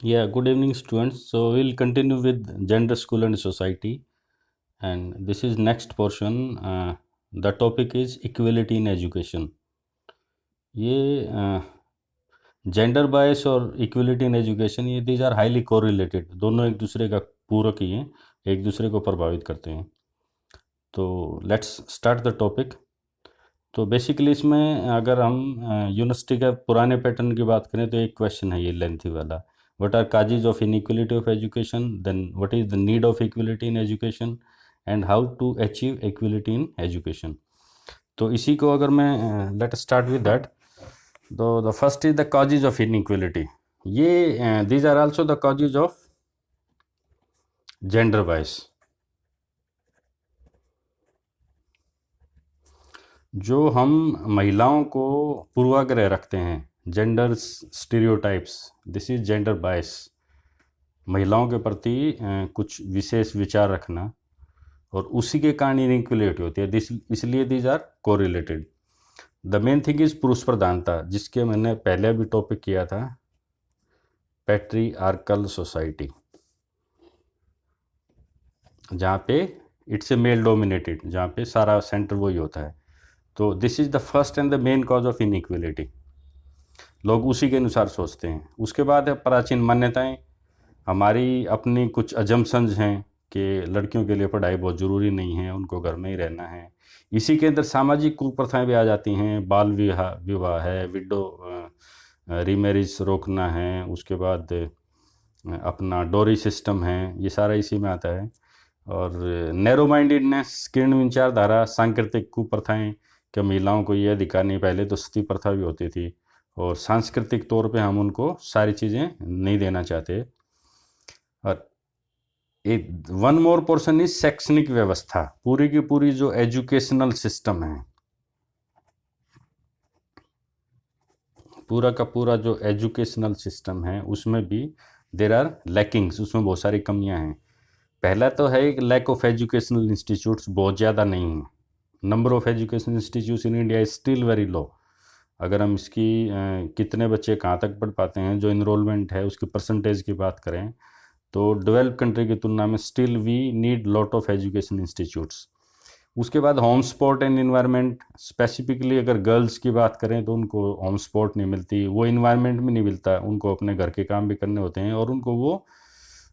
Yeah, good evening, students. So we'll continue with gender, school, and society. And this is next portion. The topic is equality in education. ये gender bias और equality in education ये these are highly correlated, दोनों एक दूसरे का पूरक ही हैं, एक दूसरे को प्रभावित करते हैं। तो लेट्स स्टार्ट द टॉपिक। तो बेसिकली इसमें अगर हम यूनिवर्सिटी का पुराने पैटर्न की बात करें तो एक क्वेश्चन है ये लेंथी वाला, what are causes of inequality of education, then what is the need of equality in education and how to achieve equality in education. तो इसी को अगर मैं लेट स्टार्ट विद दैट। तो the first is the causes of inequality. ये these are also the causes of gender bias. जो हम महिलाओं को पूर्वाग्रह रखते हैं, gender stereotypes, this is gender bias. महिलाओं के प्रति कुछ विशेष विचार रखना और उसी के कारण इनइक्वलिटी होती है, इसलिए these are correlated. The main thing is पुरुष प्रधानता, जिसके मैंने पहले भी टॉपिक किया था, पैट्रीआर्कल सोसाइटी, जहाँ पे इट्स ए मेल डोमिनेटेड, जहाँ पे सारा सेंटर वही होता है। तो this is the first and the main cause of inequality. लोग उसी के अनुसार सोचते हैं। उसके बाद है प्राचीन मान्यताएं। हमारी अपनी कुछ अजम्पशंस हैं कि लड़कियों के लिए पढ़ाई बहुत ज़रूरी नहीं है, उनको घर में ही रहना है। इसी के अंदर सामाजिक कुप्रथाएं भी आ जाती हैं। बाल विवाह विवाह है, विडो रीमैरिज रोकना है, उसके बाद अपना डोरी सिस्टम है, ये सारा इसी में आता है। और नैरो माइंडेडनेस, किरण विचारधारा, सांकृतिक कुप्रथाएं कि महिलाओं को ये अधिकार नहीं। पहले तो सती प्रथा भी होती थी और सांस्कृतिक तौर पे हम उनको सारी चीज़ें नहीं देना चाहते। और एक वन मोर पोर्शन इज शैक्षणिक व्यवस्था। पूरी की पूरी जो एजुकेशनल सिस्टम है, पूरा का पूरा जो एजुकेशनल सिस्टम है, उसमें भी देर आर लैकिंग्स, उसमें बहुत सारी कमियां हैं। पहला तो है एक लैक ऑफ एजुकेशनल इंस्टीट्यूट्स, बहुत ज़्यादा नहीं है। Number of education institutes in India is still very low. अगर हम इसकी कितने बच्चे कहाँ तक पढ़ पाते हैं, जो इनरोलमेंट है उसकी परसेंटेज की बात करें तो डेवलप कंट्री की तुलना में still we need lot of education institutes. उसके बाद home sport and environment, specifically अगर गर्ल्स की बात करें तो उनको होम स्पोर्ट नहीं मिलती, वो इन्वायरमेंट भी नहीं मिलता, उनको अपने घर के काम भी करने होते हैं। और उनको वो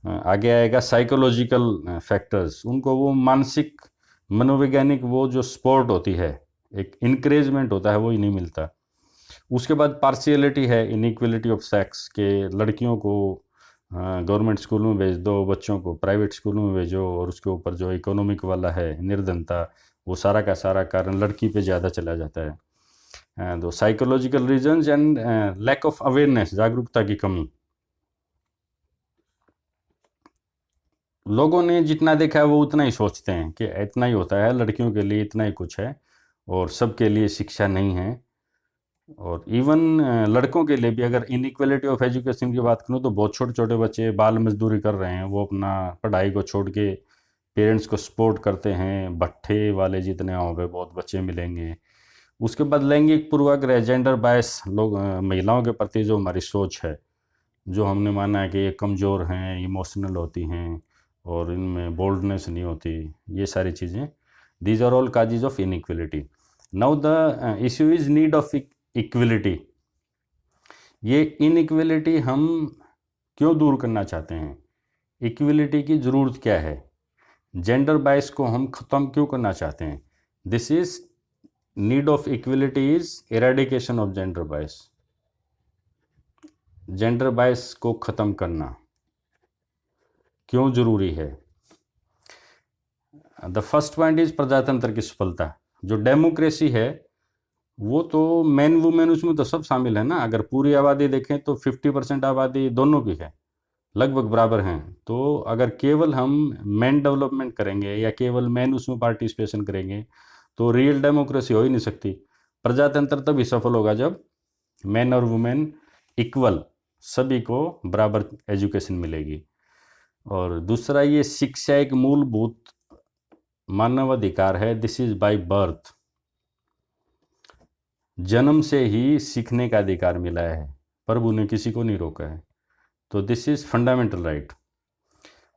आगे आएगा साइकोलॉजिकल फैक्टर्स, उनको वो मानसिक मनोवैज्ञानिक वो जो स्पोर्ट होती है, एक इनक्रेजमेंट होता है, वो ही नहीं मिलता। उसके बाद पार्शियलिटी है, इनइक्वलिटी ऑफ सेक्स, के लड़कियों को गवर्नमेंट स्कूल में भेज दो, बच्चों को प्राइवेट स्कूलों में भेजो, और उसके ऊपर जो इकोनॉमिक वाला है निर्धनता, वो सारा का सारा कारण लड़की पे ज़्यादा चला जाता है। तो psychological reasons and lack of awareness, जागरूकता की कमी। लोगों ने जितना देखा है वो उतना ही सोचते हैं कि इतना ही होता है, लड़कियों के लिए इतना ही कुछ है और सबके लिए शिक्षा नहीं है। और इवन लड़कों के लिए भी अगर इनइक्वलिटी ऑफ एजुकेशन की बात करूँ तो बहुत छोटे छोटे बच्चे बाल मजदूरी कर रहे हैं, वो अपना पढ़ाई को छोड़ के पेरेंट्स को सपोर्ट करते हैं। भट्ठे वाले जितने हो गए बहुत बच्चे मिलेंगे। उसके बाद लैंगिक पूर्वाग्रह, जेंडर बायस, लोग महिलाओं के प्रति जो हमारी सोच है, जो हमने माना है कि ये कमज़ोर हैं, इमोशनल होती हैं और इनमें बोल्डनेस नहीं होती, ये सारी चीज़ें, these are all causes of inequality. Now the issue is need of equality. ये इनइक्वलिटी हम क्यों दूर करना चाहते हैं, इक्वलिटी की ज़रूरत क्या है, जेंडर बायस को हम ख़त्म क्यों करना चाहते हैं। This is need of equality is eradication of gender bias. Gender bias को ख़त्म करना क्यों ज़रूरी है। द फर्स्ट पॉइंट इज प्रजातंत्र की सफलता। जो डेमोक्रेसी है वो तो मैन वुमेन उसमें तो सब शामिल है ना। अगर पूरी आबादी देखें तो 50% आबादी दोनों की है, लगभग बराबर हैं। तो अगर केवल हम मैन डेवलपमेंट करेंगे या केवल मैन उसमें पार्टिसिपेशन करेंगे तो रियल डेमोक्रेसी हो ही नहीं सकती। प्रजातंत्र तभी सफल होगा जब मैन और वुमेन इक्वल, सभी को बराबर एजुकेशन मिलेगी। और दूसरा, ये शिक्षा एक मूलभूत मानव अधिकार है, दिस इज बाय बर्थ। जन्म से ही सीखने का अधिकार मिला है, प्रभु ने किसी को नहीं रोका है। तो दिस इज़ फंडामेंटल राइट।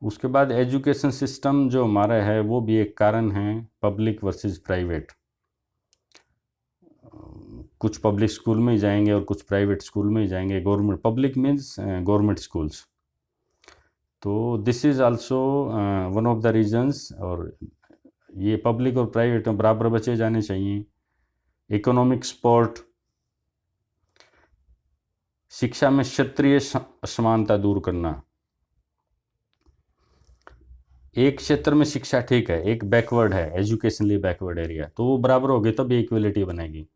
उसके बाद एजुकेशन सिस्टम जो हमारा है वो भी एक कारण है, पब्लिक वर्सेस प्राइवेट। कुछ पब्लिक स्कूल में ही जाएंगे और कुछ प्राइवेट स्कूल में ही जाएंगे। Government public means government schools. तो this is also one of the reasons. और ये पब्लिक और प्राइवेट में बराबर बचे जाने चाहिए। इकोनॉमिक सपोर्ट, शिक्षा में क्षेत्रीय असमानता दूर करना। एक क्षेत्र में शिक्षा ठीक है, एक बैकवर्ड है, एजुकेशनली बैकवर्ड एरिया, तो वो बराबर होगी तभी इक्वलिटी बनेगी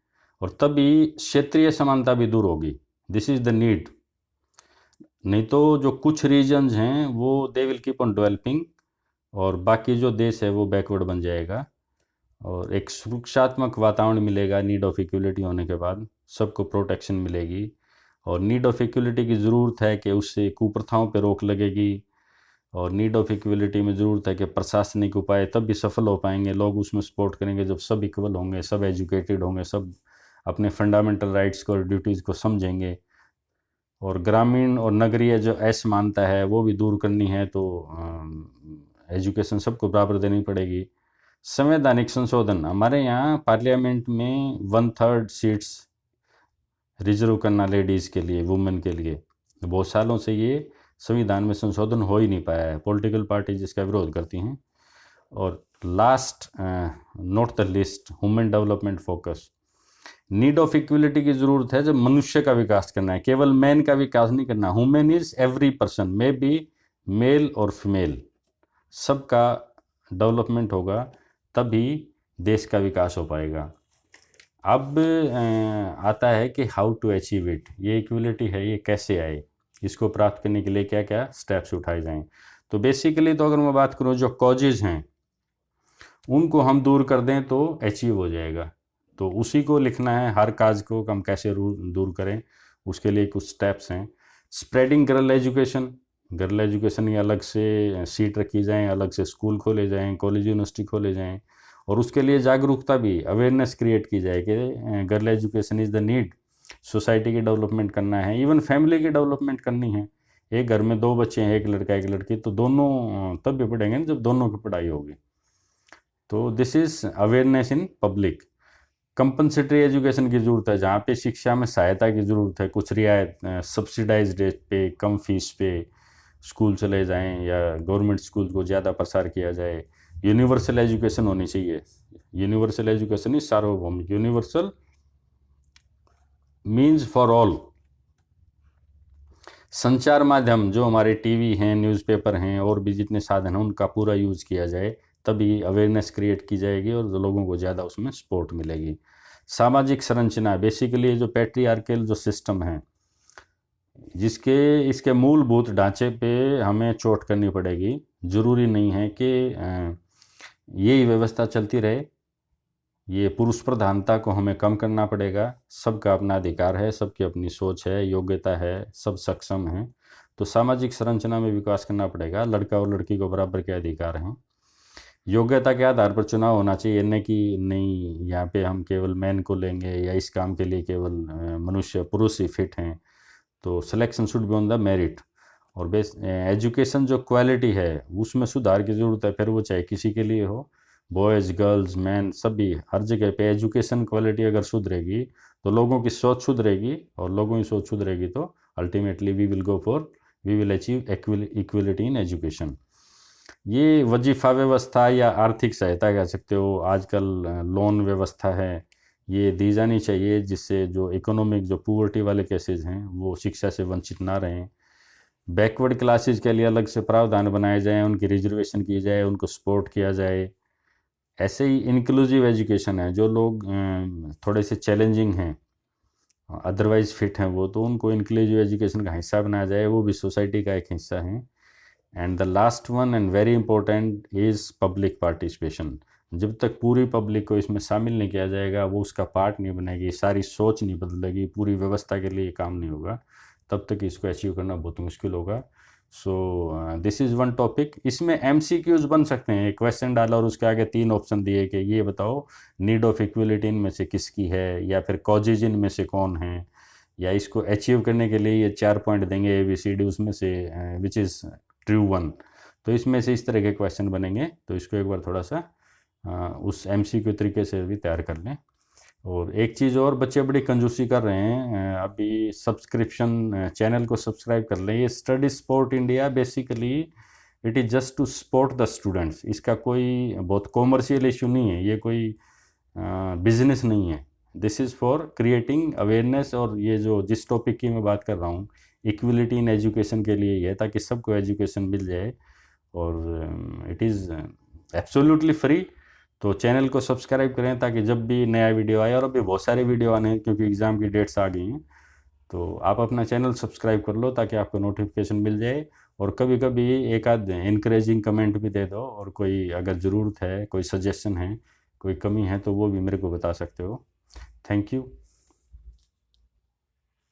और तभी क्षेत्रीय समानता भी दूर होगी। This is the need. नहीं तो जो कुछ रीजन्स हैं वो they will keep on developing और बाकी जो देश है वो बैकवर्ड बन जाएगा। और एक सुरक्षात्मक वातावरण मिलेगा नीड ऑफ इक्वलिटी होने के बाद, सबको प्रोटेक्शन मिलेगी। और नीड ऑफ इक्वलिटी की ज़रूरत है कि उससे कुप्रथाओं पर रोक लगेगी। और नीड ऑफ इक्वलिटी में ज़रूरत है कि प्रशासनिक उपाय तब भी सफल हो पाएंगे, लोग उसमें सपोर्ट करेंगे जब सब इक्वल होंगे, सब एजुकेटेड होंगे, सब अपने फंडामेंटल राइट्स को और ड्यूटीज़ को समझेंगे। और ग्रामीण और नगरीय जो असमानता है वो भी दूर करनी है, तो एजुकेशन सबको बराबर देनी पड़ेगी। संवैधानिक संशोधन, हमारे यहाँ पार्लियामेंट में 1/3 सीट्स रिजर्व करना लेडीज़ के लिए, वुमेन के लिए, बहुत सालों से ये संविधान में संशोधन हो ही नहीं पाया है। पॉलिटिकल पार्टी जिसका विरोध करती हैं। और last not the list, human development focus. Need of equality की ज़रूरत है जब मनुष्य का विकास करना है, केवल मैन का विकास नहीं करना। Human is every person, may be male और फीमेल, सबका डेवलपमेंट होगा तभी देश का विकास हो पाएगा। अब आता है कि हाउ टू अचीव इट। ये इक्वलिटी है, ये कैसे आए, इसको प्राप्त करने के लिए क्या क्या स्टेप्स उठाए जाएं। तो बेसिकली तो अगर मैं बात करूं, जो कॉजेज हैं उनको हम दूर कर दें तो अचीव हो जाएगा। तो उसी को लिखना है, हर काज को हम कैसे दूर करें, उसके लिए कुछ स्टेप्स हैं। Spreading girl education, girl education की अलग से सीट रखी जाएँ, अलग से स्कूल खोले जाएँ, कॉलेज यूनिवर्सिटी खोले जाएँ। और उसके लिए जागरूकता भी, अवेयरनेस क्रिएट की जाए कि girl education is the need. Society की डेवलपमेंट करना है, इवन फैमिली की डेवलपमेंट करनी है। एक घर में 2 बच्चे हैं, एक लड़का एक लड़की, तो दोनों तब भी पढ़ेंगे ना जब दोनों की पढ़ाई होगी। तो this is awareness in public. Compensatory education की ज़रूरत है, जहाँ पे शिक्षा में सहायता की ज़रूरत है, कुछ रियायत, सब्सिडाइज रेट पे, कम फीस पे स्कूल चले जाएं या गवर्नमेंट स्कूल को ज़्यादा प्रसार किया जाए। यूनिवर्सल एजुकेशन होनी चाहिए। यूनिवर्सल एजुकेशन इज सार्वभौमिक। Universal means for all. संचार माध्यम जो हमारे टीवी हैं, न्यूज़पेपर हैं और भी जितने साधन हैं उनका पूरा यूज़ किया जाए, तभी अवेयरनेस क्रिएट की जाएगी और लोगों को ज़्यादा उसमें सपोर्ट मिलेगी। सामाजिक संरचना, बेसिकली जो पैट्रियार्कल जो सिस्टम है, जिसके इसके मूलभूत ढांचे पे हमें चोट करनी पड़ेगी। ज़रूरी नहीं है कि यही व्यवस्था चलती रहे। ये पुरुष प्रधानता को हमें कम करना पड़ेगा। सबका अपना अधिकार है, सबकी अपनी सोच है, योग्यता है, सब सक्षम हैं। तो सामाजिक संरचना में विकास करना पड़ेगा। लड़का और लड़की को बराबर के अधिकार हैं। योग्यता के आधार पर चुनाव होना चाहिए, न कि नहीं यहाँ पे हम केवल मैन को लेंगे या इस काम के लिए केवल मनुष्य पुरुष ही फिट हैं। तो selection should be on the merit. और बेस एजुकेशन जो क्वालिटी है उसमें सुधार की ज़रूरत है, फिर वो चाहे किसी के लिए हो, बॉयज़ गर्ल्स मैन सभी, हर जगह पे एजुकेशन क्वालिटी अगर सुधरेगी तो लोगों की सोच सुधरेगी, और लोगों की सोच सुधरेगी तो ultimately we will achieve equality in education. ये वजीफ़ा व्यवस्था या आर्थिक सहायता कह सकते हो, आजकल लोन व्यवस्था है, ये दी जानी चाहिए, जिससे जो इकोनॉमिक जो पुअर्टी वाले केसेस हैं वो शिक्षा से वंचित ना रहें। बैकवर्ड क्लासेस के लिए अलग से प्रावधान बनाए जाएं, उनकी रिजर्वेशन की जाए, उनको सपोर्ट किया जाए। ऐसे ही इंक्लूसिव एजुकेशन है, जो लोग थोड़े से चैलेंजिंग हैं, अदरवाइज फिट हैं वो, तो उनको इंक्लूसिव एजुकेशन का हिस्सा बनाया जाए, वो भी सोसाइटी का एक हिस्सा है। And the last one and very important is public participation. जब तक पूरी पब्लिक को इसमें शामिल नहीं किया जाएगा, वो उसका पार्ट नहीं बनेगी, सारी सोच नहीं बदलेगी, पूरी व्यवस्था के लिए काम नहीं होगा, तब तक इसको अचीव करना बहुत मुश्किल होगा। So this is one topic. इसमें MCQs बन सकते हैं, एक क्वेश्चन डाला और उसके आगे 3 ऑप्शन दिए कि ये बताओ नीड ऑफ इक्वलिटी इनमें से किसकी है, या फिर कॉजेज इनमें से कौन है, या इसको अचीव करने के लिए ये 4 पॉइंट देंगे ABCD, उसमें से विच इज़ ट्रू वन। तो इसमें से इस तरह के क्वेश्चन बनेंगे। तो इसको एक बार थोड़ा सा उस MCQ तरीके से भी तैयार कर लें। और एक चीज़ और, बच्चे बड़ी कंजूसी कर रहे हैं, अभी सब्सक्रिप्शन चैनल को सब्सक्राइब कर लें। ये study support India basically it is just to support the students. इसका कोई बहुत कॉमर्शियल इशू नहीं है, ये कोई बिजनेस नहीं है। This is for creating awareness. और ये जो जिस टॉपिक की मैं बात कर रहा हूँ, इक्वलिटी इन एजुकेशन के लिए ही है, ताकि सबको एजुकेशन मिल जाए। और इट इज़ एब्सोल्युटली फ्री। तो चैनल को सब्सक्राइब करें ताकि जब भी नया वीडियो आए, और अभी बहुत सारे वीडियो आने हैं क्योंकि एग्ज़ाम की डेट्स आ गई हैं, तो आप अपना चैनल सब्सक्राइब कर लो ताकि आपको नोटिफिकेशन मिल जाए। और कभी कभी एक आध इनकरेजिंग कमेंट भी दे दो, और कोई अगर ज़रूरत है, कोई सजेशन है, कोई कमी है, तो वो भी मेरे को बता सकते हो। Thank you.